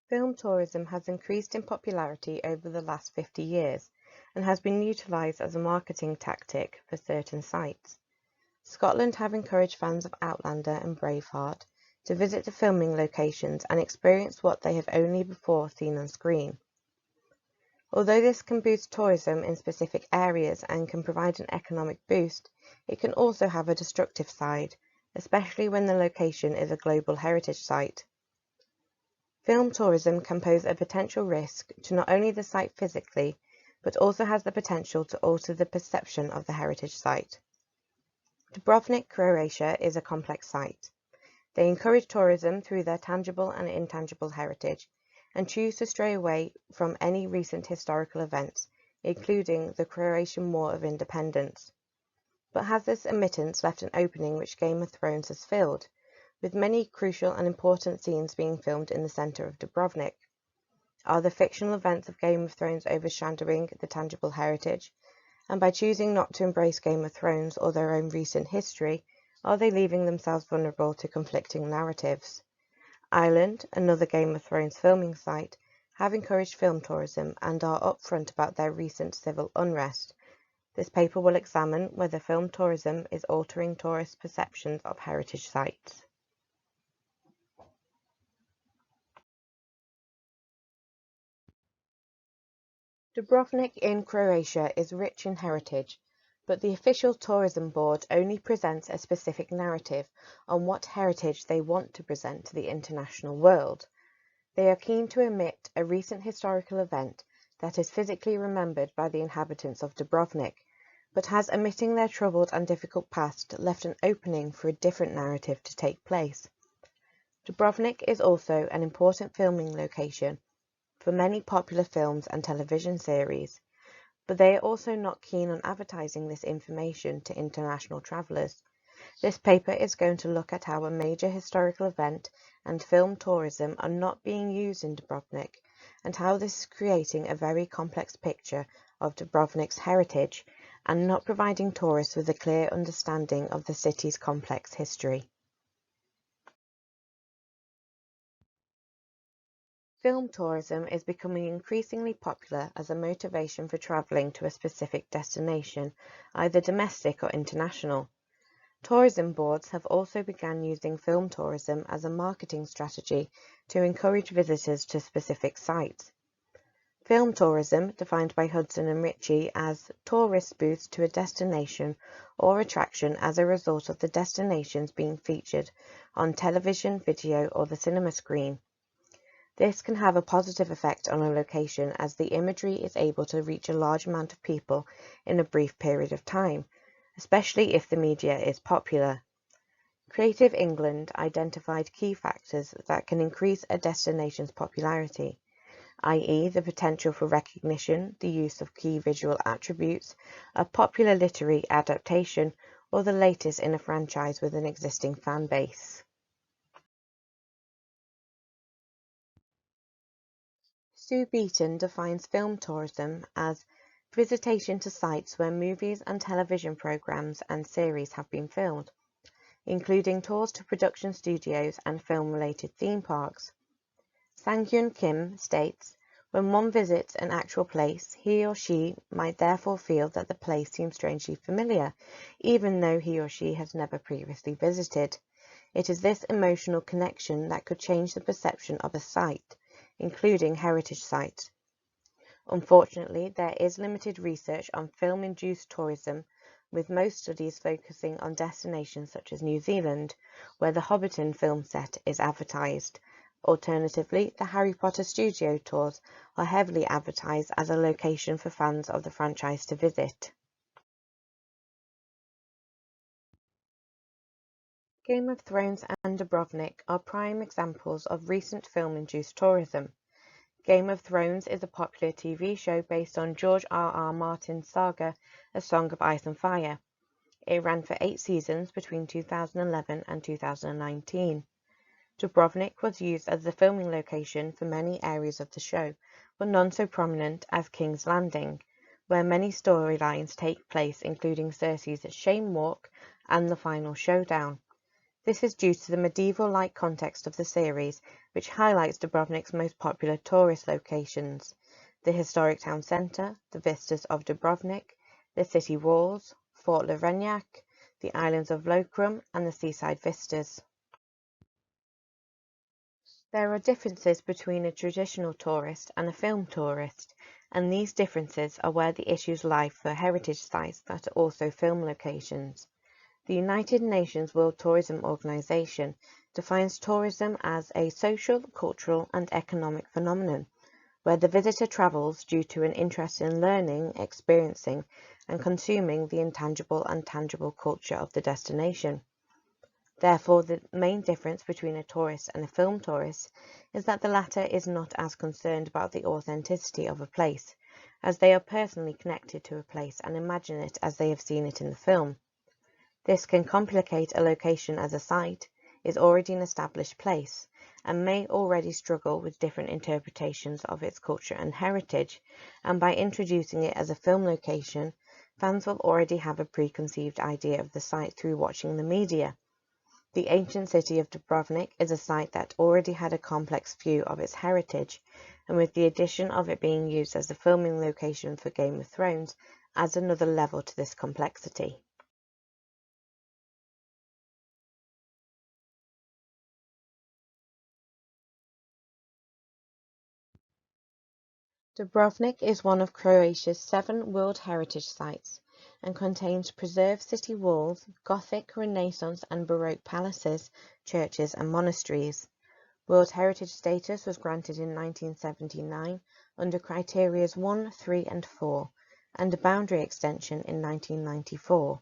Film tourism has increased in popularity over the last 50 years and has been utilised as a marketing tactic for certain sites. Scotland have encouraged fans of Outlander and Braveheart to visit the filming locations and experience what they have only before seen on screen. Although this can boost tourism in specific areas and can provide an economic boost, it can also have a destructive side, especially when the location is a global heritage site. Film tourism can pose a potential risk to not only the site physically, but also has the potential to alter the perception of the heritage site. Dubrovnik, Croatia is a complex site. They encourage tourism through their tangible and intangible heritage, and choose to stray away from any recent historical events, including the Croatian War of Independence. But has this omittance left an opening which Game of Thrones has filled, with many crucial and important scenes being filmed in the centre of Dubrovnik? Are the fictional events of Game of Thrones overshadowing the tangible heritage? And by choosing not to embrace Game of Thrones or their own recent history, are they leaving themselves vulnerable to conflicting narratives? Ireland, another Game of Thrones filming site, have encouraged film tourism and are upfront about their recent civil unrest. This paper will examine whether film tourism is altering tourist perceptions of heritage sites. Dubrovnik in Croatia is rich in heritage, but the official tourism board only presents a specific narrative on what heritage they want to present to the international world. They are keen to omit a recent historical event that is physically remembered by the inhabitants of Dubrovnik, but has omitting their troubled and difficult past left an opening for a different narrative to take place. Dubrovnik is also an important filming location for many popular films and television series, but they are also not keen on advertising this information to international travellers. This paper is going to look at how a major historical event and film tourism are not being used in Dubrovnik, and how this is creating a very complex picture of Dubrovnik's heritage and not providing tourists with a clear understanding of the city's complex history. Film tourism is becoming increasingly popular as a motivation for travelling to a specific destination, either domestic or international. Tourism boards have also begun using film tourism as a marketing strategy to encourage visitors to specific sites. Film tourism, defined by Hudson and Ritchie as tourist boost to a destination or attraction as a result of the destinations being featured on television, video, or the cinema screen. This can have a positive effect on a location as the imagery is able to reach a large amount of people in a brief period of time, especially if the media is popular. Creative England identified key factors that can increase a destination's popularity, i.e. the potential for recognition, the use of key visual attributes, a popular literary adaptation, or the latest in a franchise with an existing fan base. Sue Beaton defines film tourism as visitation to sites where movies and television programs and series have been filmed, including tours to production studios and film-related theme parks. Sang-Hyun Kim states, when one visits an actual place, he or she might therefore feel that the place seems strangely familiar, even though he or she has never previously visited. It is this emotional connection that could change the perception of a site, including heritage sites. Unfortunately, there is limited research on film-induced tourism, with most studies focusing on destinations such as New Zealand, where the Hobbiton film set is advertised. Alternatively, the Harry Potter studio tours are heavily advertised as a location for fans of the franchise to visit. Game of Thrones and Dubrovnik are prime examples of recent film-induced tourism. Game of Thrones is a popular TV show based on George R.R. Martin's saga, A Song of Ice and Fire. It ran for 8 seasons between 2011 and 2019. Dubrovnik was used as the filming location for many areas of the show, but none so prominent as King's Landing, where many storylines take place including Cersei's shame walk and the final showdown. This is due to the medieval-like context of the series, which highlights Dubrovnik's most popular tourist locations: the historic town centre, the vistas of Dubrovnik, the city walls, Fort Levenjak, the islands of Lokrum, and the seaside vistas. There are differences between a traditional tourist and a film tourist, and these differences are where the issues lie for heritage sites that are also film locations. The United Nations World Tourism Organization defines tourism as a social, cultural, and economic phenomenon, where the visitor travels due to an interest in learning, experiencing, and consuming the intangible and tangible culture of the destination. Therefore, the main difference between a tourist and a film tourist is that the latter is not as concerned about the authenticity of a place, as they are personally connected to a place and imagine it as they have seen it in the film. This can complicate a location as a site is already an established place, and may already struggle with different interpretations of its culture and heritage, and by introducing it as a film location, fans will already have a preconceived idea of the site through watching the media. The ancient city of Dubrovnik is a site that already had a complex view of its heritage, and with the addition of it being used as the filming location for Game of Thrones, adds another level to this complexity. Dubrovnik is one of Croatia's 7 World Heritage Sites and contains preserved city walls, Gothic, Renaissance and Baroque palaces, churches and monasteries. World Heritage status was granted in 1979 under Criterias 1, 3 and 4, and a boundary extension in 1994.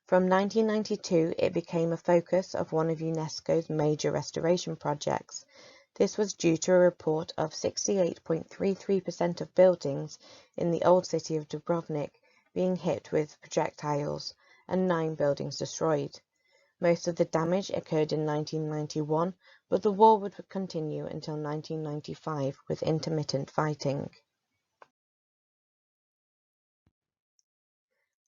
From 1992 it became a focus of one of UNESCO's major restoration projects. This was due to a report of 68.33% of buildings in the old city of Dubrovnik being hit with projectiles and 9 buildings destroyed. Most of the damage occurred in 1991, but the war would continue until 1995 with intermittent fighting.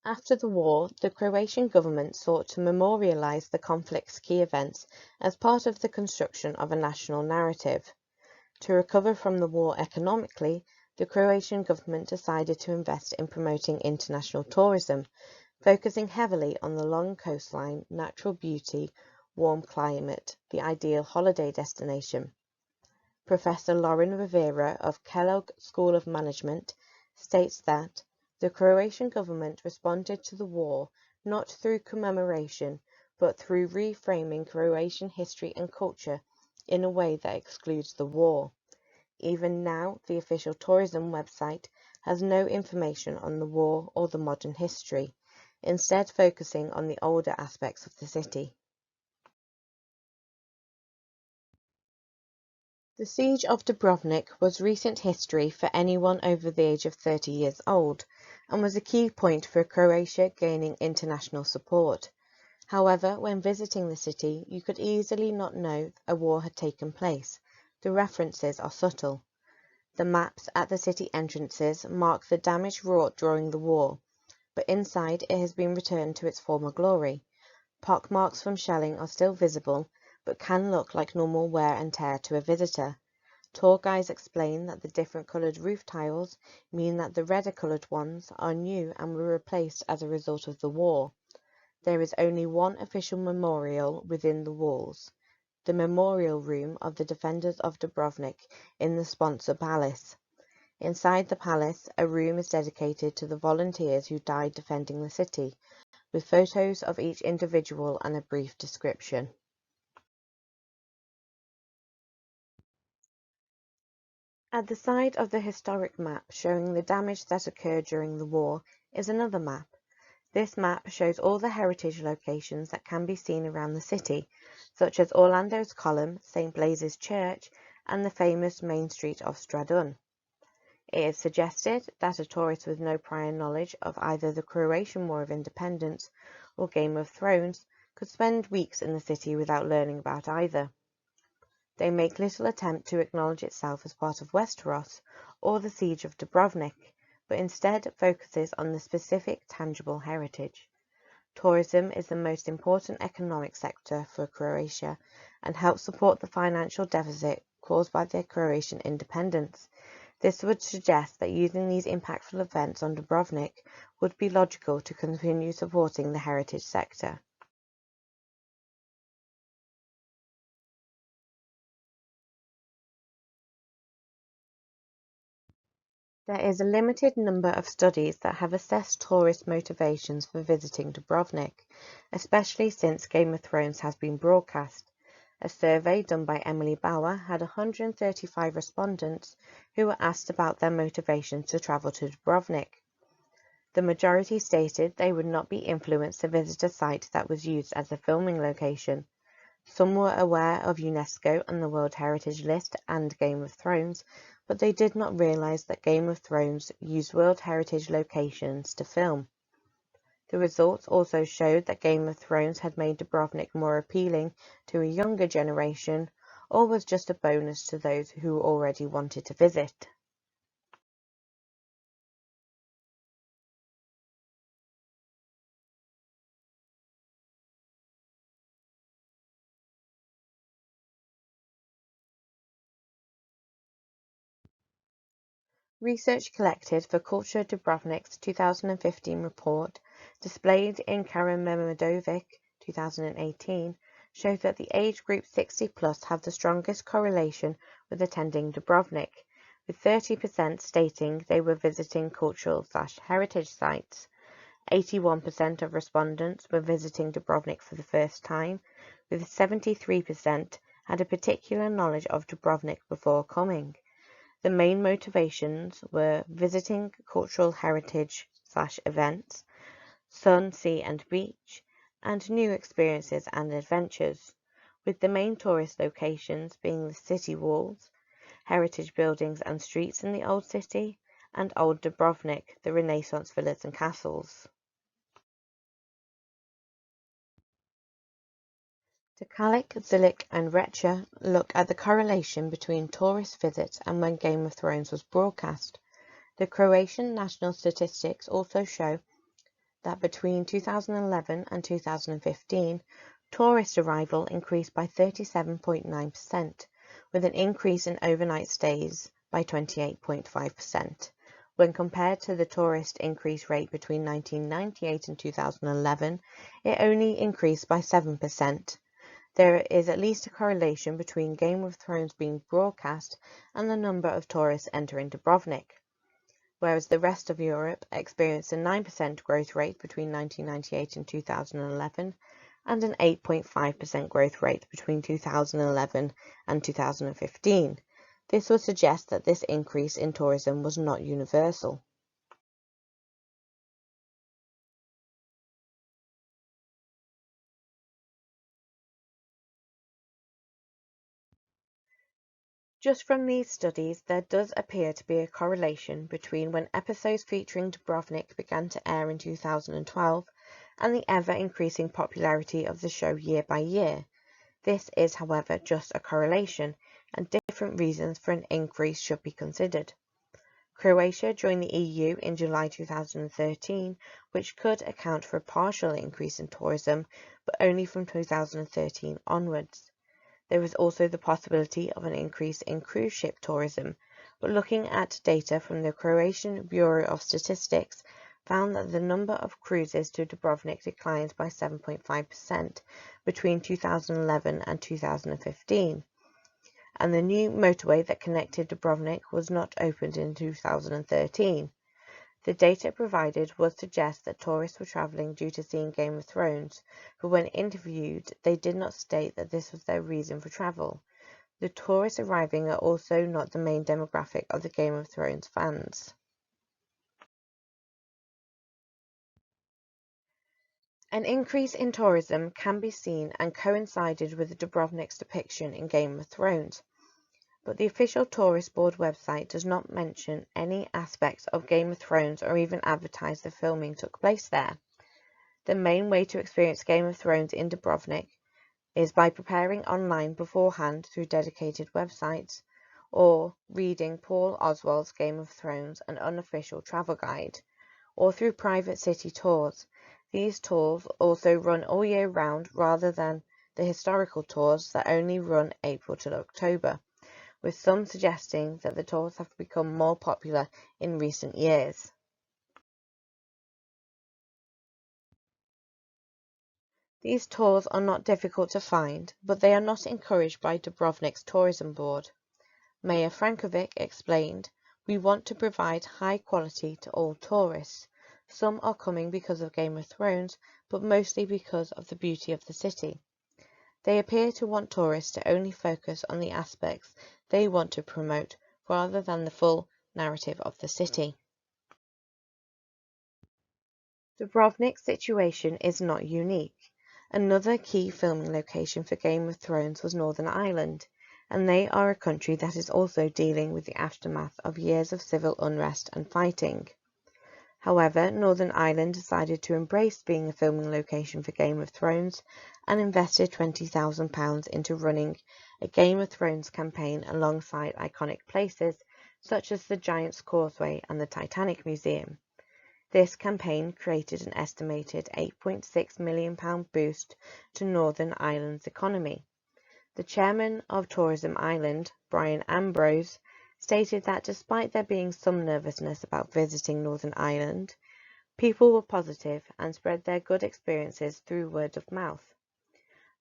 After the war, the Croatian government sought to memorialize the conflict's key events as part of the construction of a national narrative. To recover from the war economically, the Croatian government decided to invest in promoting international tourism, focusing heavily on the long coastline, natural beauty, warm climate, the ideal holiday destination. Professor Lauren Rivera of Kellogg School of Management states that the Croatian government responded to the war not through commemoration, but through reframing Croatian history and culture in a way that excludes the war. Even now, the official tourism website has no information on the war or the modern history, instead focusing on the older aspects of the city. The siege of Dubrovnik was recent history for anyone over the age of 30 years old, and was a key point for Croatia gaining international support. However, when visiting the city, you could easily not know a war had taken place. The references are subtle. The maps at the city entrances mark the damage wrought during the war, but inside it has been returned to its former glory. Pockmarks from shelling are still visible, but can look like normal wear and tear to a visitor. Tour guides explain that the different coloured roof tiles mean that the redder coloured ones are new and were replaced as a result of the war. There is only one official memorial within the walls, the Memorial Room of the Defenders of Dubrovnik in the sponsor palace. Inside the palace, a room is dedicated to the volunteers who died defending the city, with photos of each individual and a brief description. At the side of the historic map showing the damage that occurred during the war is another map. This map shows all the heritage locations that can be seen around the city, such as Orlando's Column, St. Blaise's Church, and the famous Main Street of Stradun. It is suggested that a tourist with no prior knowledge of either the Croatian War of Independence or Game of Thrones could spend weeks in the city without learning about either. They make little attempt to acknowledge itself as part of Westeros or the siege of Dubrovnik, but instead focuses on the specific tangible heritage. Tourism is the most important economic sector for Croatia and helps support the financial deficit caused by the Croatian independence. This would suggest that using these impactful events on Dubrovnik would be logical to continue supporting the heritage sector. There is a limited number of studies that have assessed tourist motivations for visiting Dubrovnik, especially since Game of Thrones has been broadcast. A survey done by Emily Bauer had 135 respondents who were asked about their motivations to travel to Dubrovnik. The majority stated they would not be influenced to visit a site that was used as a filming location. Some were aware of UNESCO and the World Heritage List and Game of Thrones, but they did not realise that Game of Thrones used World Heritage locations to film. The results also showed that Game of Thrones had made Dubrovnik more appealing to a younger generation, or was just a bonus to those who already wanted to visit. Research collected for Culture Dubrovnik's 2015 report, displayed in Karamedovic 2018, showed that the age group 60 plus have the strongest correlation with attending Dubrovnik, with 30% stating they were visiting cultural/heritage sites. 81% of respondents were visiting Dubrovnik for the first time, with 73% had a particular knowledge of Dubrovnik before coming. The main motivations were visiting cultural heritage/events, sun, sea and beach, and new experiences and adventures, with the main tourist locations being the city walls, heritage buildings and streets in the old city, and old Dubrovnik, the Renaissance villas and castles. Tikalik, Zilik and Recha look at the correlation between tourist visits and when Game of Thrones was broadcast. The Croatian national statistics also show that between 2011 and 2015, tourist arrival increased by 37.9%, with an increase in overnight stays by 28.5%. When compared to the tourist increase rate between 1998 and 2011, it only increased by 7%. There is at least a correlation between Game of Thrones being broadcast and the number of tourists entering Dubrovnik, whereas the rest of Europe experienced a 9% growth rate between 1998 and 2011 and an 8.5% growth rate between 2011 and 2015. This would suggest that this increase in tourism was not universal. Just from these studies, there does appear to be a correlation between when episodes featuring Dubrovnik began to air in 2012 and the ever-increasing popularity of the show year by year. This is, however, just a correlation, and different reasons for an increase should be considered. Croatia joined the EU in July 2013, which could account for a partial increase in tourism, but only from 2013 onwards. There is also the possibility of an increase in cruise ship tourism, but looking at data from the Croatian Bureau of Statistics found that the number of cruises to Dubrovnik declined by 7.5% between 2011 and 2015, and the new motorway that connected Dubrovnik was not opened in 2013. The data provided would suggest that tourists were travelling due to seeing Game of Thrones, but when interviewed, they did not state that this was their reason for travel. The tourists arriving are also not the main demographic of the Game of Thrones fans. An increase in tourism can be seen and coincided with Dubrovnik's depiction in Game of Thrones, but the official tourist board website does not mention any aspects of Game of Thrones or even advertise the filming took place there. The main way to experience Game of Thrones in Dubrovnik is by preparing online beforehand through dedicated websites, or reading Paul Oswald's Game of Thrones, an unofficial travel guide, or through private city tours. These tours also run all year round rather than the historical tours that only run April to October, with some suggesting that the tours have become more popular in recent years. These tours are not difficult to find, but they are not encouraged by Dubrovnik's tourism board. Mayor Frankovic explained, "We want to provide high quality to all tourists. Some are coming because of Game of Thrones, but mostly because of the beauty of the city. They appear to want tourists to only focus on the aspects they want to promote rather than the full narrative of the city." Dubrovnik's situation is not unique. Another key filming location for Game of Thrones was Northern Ireland, and they are a country that is also dealing with the aftermath of years of civil unrest and fighting. However, Northern Ireland decided to embrace being a filming location for Game of Thrones and invested £20,000 into running a Game of Thrones campaign alongside iconic places such as the Giant's Causeway and the Titanic Museum. This campaign created an estimated £8.6 million boost to Northern Ireland's economy. The chairman of Tourism Ireland, Brian Ambrose, stated that despite there being some nervousness about visiting Northern Ireland, people were positive and spread their good experiences through word of mouth.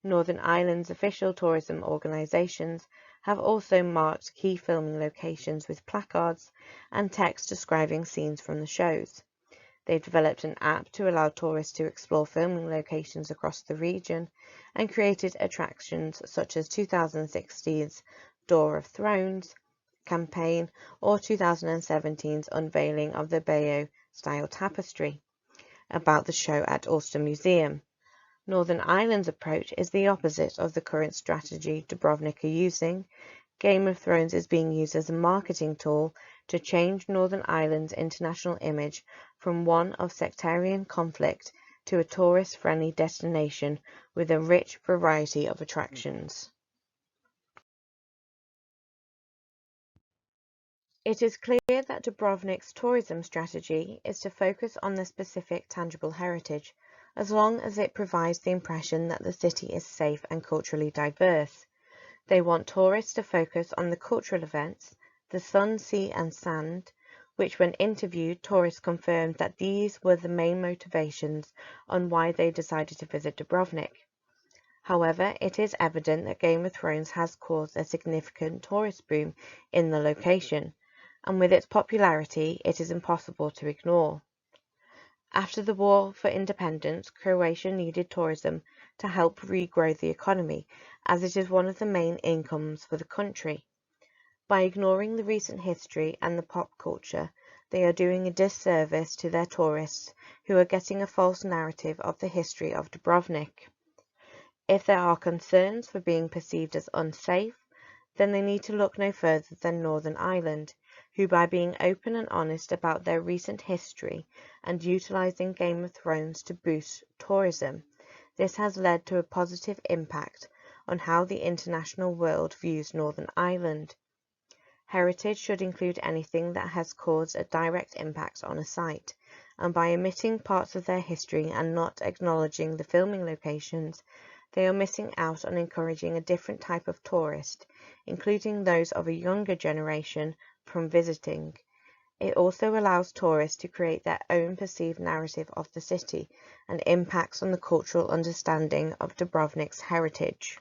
Northern Ireland's official tourism organisations have also marked key filming locations with placards and text describing scenes from the shows. They've developed an app to allow tourists to explore filming locations across the region and created attractions such as 2016's Door of Thrones campaign or 2017's unveiling of the Bayeux-style tapestry about the show at Ulster Museum. Northern Ireland's approach is the opposite of the current strategy Dubrovnik are using. Game of Thrones is being used as a marketing tool to change Northern Ireland's international image from one of sectarian conflict to a tourist-friendly destination with a rich variety of attractions. It is clear that Dubrovnik's tourism strategy is to focus on the specific tangible heritage, as long as it provides the impression that the city is safe and culturally diverse. They want tourists to focus on the cultural events, the sun, sea and sand, which when interviewed, tourists confirmed that these were the main motivations on why they decided to visit Dubrovnik. However, it is evident that Game of Thrones has caused a significant tourist boom in the location, and with its popularity, it is impossible to ignore. After the War for Independence, Croatia needed tourism to help regrow the economy, as it is one of the main incomes for the country. By ignoring the recent history and the pop culture, they are doing a disservice to their tourists who are getting a false narrative of the history of Dubrovnik. If there are concerns for being perceived as unsafe, then they need to look no further than Northern Ireland, who by being open and honest about their recent history and utilising Game of Thrones to boost tourism, this has led to a positive impact on how the international world views Northern Ireland. Heritage should include anything that has caused a direct impact on a site, and by omitting parts of their history and not acknowledging the filming locations, they are missing out on encouraging a different type of tourist, including those of a younger generation, from visiting. It also allows tourists to create their own perceived narrative of the city and impacts on the cultural understanding of Dubrovnik's heritage.